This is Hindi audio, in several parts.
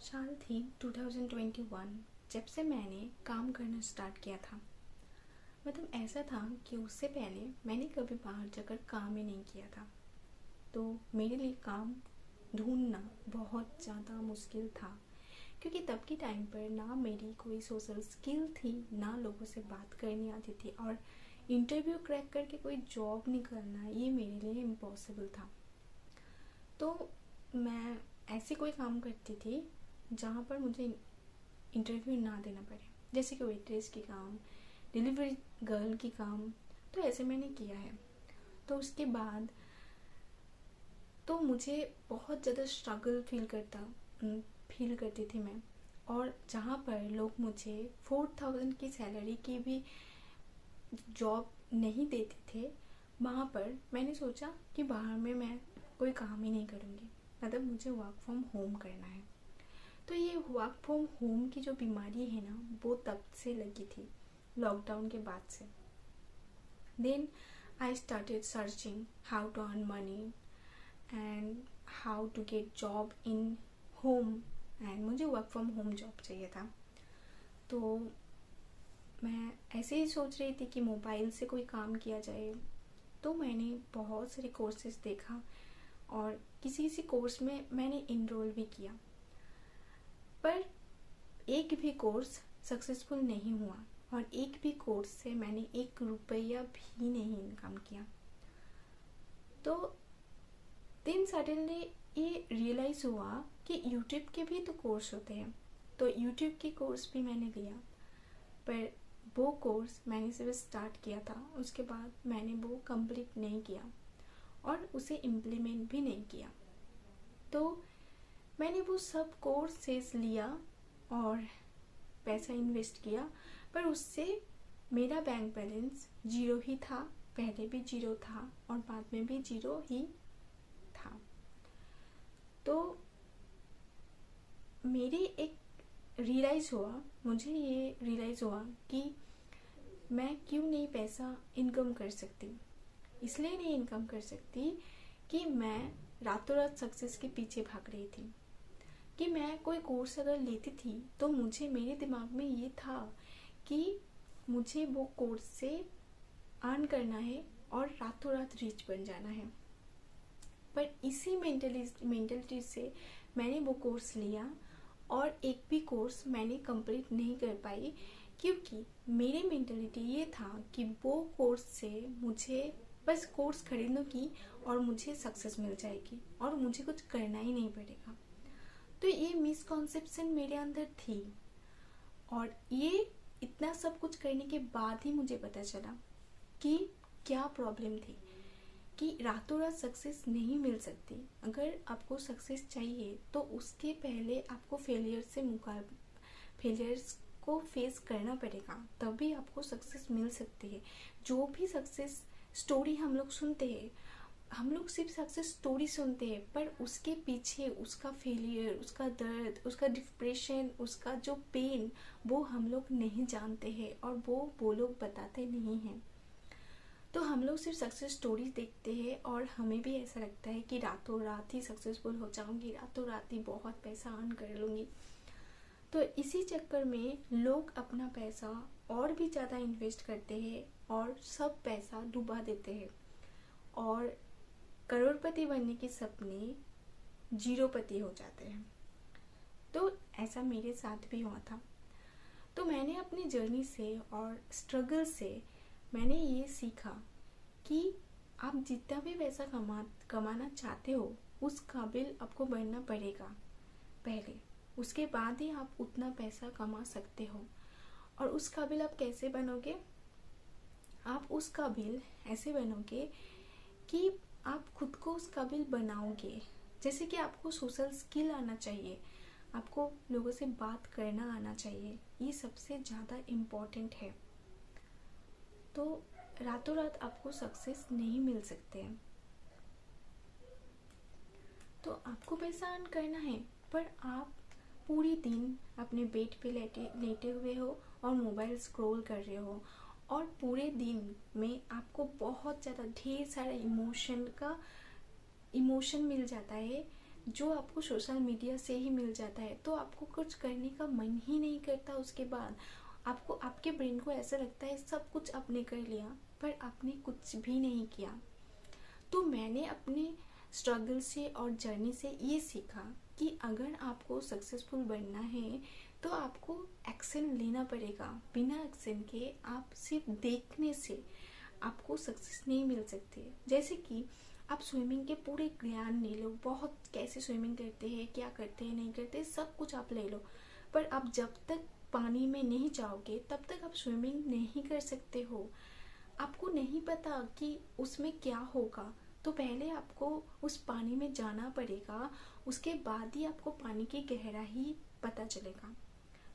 साल थी 2021 जब से मैंने काम करना स्टार्ट किया था। मतलब ऐसा था कि उससे पहले मैंने कभी बाहर जाकर काम ही नहीं किया था। तो मेरे लिए काम ढूंढना बहुत ज़्यादा मुश्किल था, क्योंकि तब की टाइम पर ना मेरी कोई सोशल स्किल थी, ना लोगों से बात करनी आती थी, और इंटरव्यू क्रैक करके कोई जॉब निकलना ये मेरे लिए इम्पॉसिबल था। तो मैं ऐसे कोई काम करती थी जहाँ पर मुझे इंटरव्यू ना देना पड़े, जैसे कि वेट्रेस की काम, डिलीवरी गर्ल की काम। तो ऐसे मैंने किया है। तो उसके बाद तो मुझे बहुत ज़्यादा स्ट्रगल फील करती थी मैं। और जहाँ पर लोग मुझे 4000 की सैलरी की भी जॉब नहीं देते थे, वहाँ पर मैंने सोचा कि बाहर में मैं कोई काम ही नहीं करूँगी, मतलब मुझे वर्क फ्रॉम होम करना है। तो ये वर्क फ्रॉम होम की जो बीमारी है ना, वो तब से लगी थी, लॉकडाउन के बाद से। Then I started searching how to earn money and how to get job in home. And मुझे वर्क फ्रॉम होम जॉब चाहिए था। तो मैं ऐसे ही सोच रही थी कि मोबाइल से कोई काम किया जाए। तो मैंने बहुत सारे कोर्सेज देखा और किसी किसी कोर्स में मैंने इनरोल भी किया, पर एक भी कोर्स सक्सेसफुल नहीं हुआ, और एक भी कोर्स से मैंने 1 रुपया भी नहीं इनकम किया। तो देन सडनली ये रियलाइज़ हुआ कि यूट्यूब के भी तो कोर्स होते हैं। तो यूट्यूब के कोर्स भी मैंने लिया, पर वो कोर्स मैंने सिर्फ स्टार्ट किया था, उसके बाद मैंने वो कंप्लीट नहीं किया और उसे इम्प्लीमेंट भी नहीं किया। तो मैंने वो सब कोर्सेस लिया और पैसा इन्वेस्ट किया, पर उससे मेरा बैंक बैलेंस जीरो ही था। पहले भी जीरो था और बाद में भी जीरो ही था। तो मुझे ये रियलाइज़ हुआ कि मैं क्यों नहीं पैसा इनकम कर सकती। इसलिए नहीं इनकम कर सकती कि मैं रातों रात सक्सेस के पीछे भाग रही थी। कि मैं कोई कोर्स अगर लेती थी तो मुझे, मेरे दिमाग में ये था कि मुझे वो कोर्स से अर्न करना है और रातों रात रिच बन जाना है। पर इसी मेंटलिटी से मैंने वो कोर्स लिया और एक भी कोर्स मैंने कंप्लीट नहीं कर पाई, क्योंकि मेरी मेंटलिटी ये था कि वो कोर्स से मुझे बस कोर्स खरीदूंगी और मुझे सक्सेस मिल जाएगी और मुझे कुछ करना ही नहीं पड़ेगा। तो ये मिसकॉन्सेप्शन मेरे अंदर थी, और ये इतना सब कुछ करने के बाद ही मुझे पता चला कि क्या प्रॉब्लम थी, कि रातों रात सक्सेस नहीं मिल सकती। अगर आपको सक्सेस चाहिए तो उसके पहले आपको फेलियर्स को फेस करना पड़ेगा, तभी आपको सक्सेस मिल सकती है। जो भी सक्सेस स्टोरी हम लोग सुनते हैं, हम लोग सिर्फ सक्सेस स्टोरी सुनते हैं, पर उसके पीछे उसका फेलियर, उसका दर्द, उसका डिप्रेशन, उसका जो पेन, वो हम लोग नहीं जानते हैं और वो लोग बताते नहीं हैं। तो हम लोग सिर्फ सक्सेस स्टोरीज देखते हैं और हमें भी ऐसा लगता है कि रातों रात ही सक्सेसफुल हो जाऊंगी, रातों रात ही बहुत पैसा अर्न कर लूँगी। तो इसी चक्कर में लोग अपना पैसा और भी ज़्यादा इन्वेस्ट करते हैं और सब पैसा डुबा देते हैं, और करोड़पति बनने के सपने जीरोपति हो जाते हैं। तो ऐसा मेरे साथ भी हुआ था। तो मैंने अपनी जर्नी से और स्ट्रगल से मैंने ये सीखा कि आप जितना भी पैसा कमाना चाहते हो, उस काबिल आपको बनना पड़ेगा पहले, उसके बाद ही आप उतना पैसा कमा सकते हो। और उस काबिल आप कैसे बनोगे? आप उस काबिल ऐसे बनोगे कि आप खुद को उस काबिल बनाओगे। जैसे कि आपको सोशल स्किल आना चाहिए, आपको लोगों से बात करना आना चाहिए, ये सबसे ज़्यादा इम्पॉर्टेंट है। तो रातों रात आपको सक्सेस नहीं मिल सकते हैं। तो आपको पैसा अर्न करना है, पर आप पूरी दिन अपने बेड पे लेटे हुए हो और मोबाइल स्क्रॉल कर रहे हो, और पूरे दिन में आपको बहुत ज़्यादा ढेर सारा इमोशन मिल जाता है, जो आपको सोशल मीडिया से ही मिल जाता है, तो आपको कुछ करने का मन ही नहीं करता। उसके बाद आपको, आपके ब्रेन को ऐसा लगता है सब कुछ आपने कर लिया, पर आपने कुछ भी नहीं किया। तो मैंने अपने स्ट्रगल से और जर्नी से ये सीखा कि अगर आपको सक्सेसफुल बनना है तो आपको एक्शन लेना पड़ेगा। बिना एक्शन के आप सिर्फ देखने से आपको सक्सेस नहीं मिल सकती। जैसे कि आप स्विमिंग के पूरे ज्ञान ले लो, बहुत कैसे स्विमिंग करते हैं, क्या करते हैं, नहीं करते, सब कुछ आप ले लो, पर आप जब तक पानी में नहीं जाओगे तब तक आप स्विमिंग नहीं कर सकते हो। आपको नहीं पता कि उसमें क्या होगा, तो पहले आपको उस पानी में जाना पड़ेगा, उसके बाद ही आपको पानी की गहराई पता चलेगा।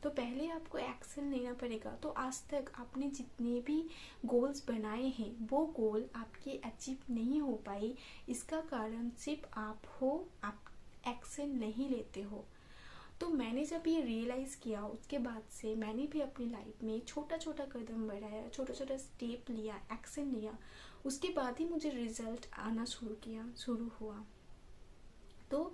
तो पहले आपको एक्शन लेना पड़ेगा। तो आज तक आपने जितने भी गोल्स बनाए हैं वो गोल आपके अचीव नहीं हो पाए, इसका कारण सिर्फ आप हो, आप एक्शन नहीं लेते हो। तो मैंने जब ये रियलाइज़ किया, उसके बाद से मैंने भी अपनी लाइफ में छोटा छोटा कदम बढ़ाया, छोटा छोटा स्टेप लिया, एक्शन लिया, उसके बाद ही मुझे रिजल्ट आना शुरू हुआ। तो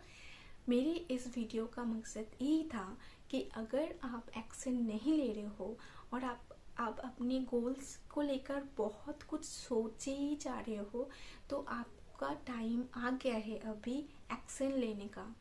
मेरे इस वीडियो का मकसद यही था कि अगर आप एक्शन नहीं ले रहे हो और आप अपने गोल्स को लेकर बहुत कुछ सोचे ही जा रहे हो, तो आपका टाइम आ गया है अभी एक्शन लेने का।